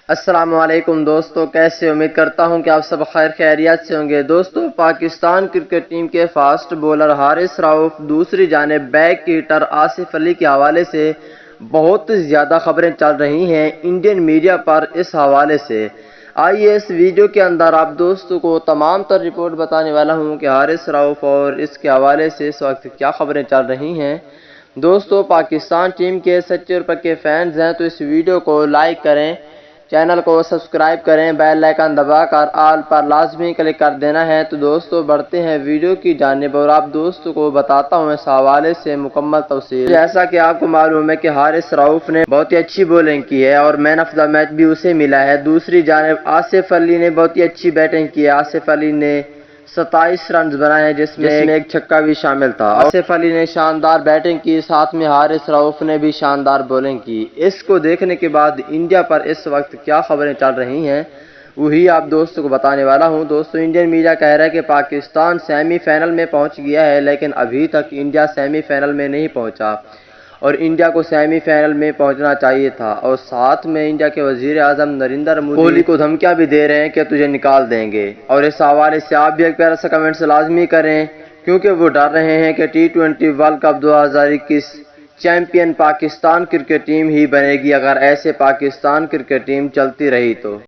السلام علیکم دوستو، کیسے؟ امید کرتا ہوں کہ آپ سب خیر خیریت سے ہوں گے۔ دوستو، پاکستان کرکٹ ٹیم کے فاسٹ بولر حارث رؤف، دوسری جانب بیک ہیٹر آصف علی کے حوالے سے بہت زیادہ خبریں چل رہی ہیں انڈین میڈیا پر۔ اس حوالے سے آئیے اس ویڈیو کے اندر آپ دوستوں کو تمام تر رپورٹ بتانے والا ہوں کہ حارث رؤف اور اس کے حوالے سے اس وقت کیا خبریں چل رہی ہیں۔ دوستو، پاکستان ٹیم کے سچے اور پکے فینز ہیں تو اس ویڈیو کو لائک کریں، چینل کو سبسکرائب کریں، بیل آئیکن دبا کر آل پر لازمی کلک کر دینا ہے۔ تو دوستو بڑھتے ہیں ویڈیو کی جانب اور آپ دوستوں کو بتاتا ہوں اس حوالے سے مکمل تفصیل۔ جیسا کہ آپ کو معلوم ہے کہ حارث رؤف نے بہت ہی اچھی بولنگ کی ہے اور مین آف دا میچ بھی اسے ملا ہے۔ دوسری جانب آصف علی نے بہت ہی اچھی بیٹنگ کی ہے۔ آصف علی نے 27 رنز بنائے ہیں جس میں ایک چھکا بھی شامل تھا۔ آصف علی نے شاندار بیٹنگ کی، ساتھ میں حارث رؤف نے بھی شاندار بولنگ کی۔ اس کو دیکھنے کے بعد انڈیا پر اس وقت کیا خبریں چل رہی ہیں وہی آپ دوستوں کو بتانے والا ہوں۔ دوستو، انڈین میڈیا کہہ رہا ہے کہ پاکستان سیمی فائنل میں پہنچ گیا ہے، لیکن ابھی تک انڈیا سیمی فائنل میں نہیں پہنچا اور انڈیا کو سیمی فائنل میں پہنچنا چاہیے تھا۔ اور ساتھ میں انڈیا کے وزیر اعظم نریندر مودی کو دھمکیاں بھی دے رہے ہیں کہ تجھے نکال دیں گے۔ اور اس حوالے سے آپ بھی ایک پیارا سا کمنٹس لازمی کریں، کیونکہ وہ ڈر رہے ہیں کہ T20 world cup 2021 champion Pakistan cricket team ہی بنے گی اگر ایسے پاکستان کرکٹ ٹیم چلتی رہی تو۔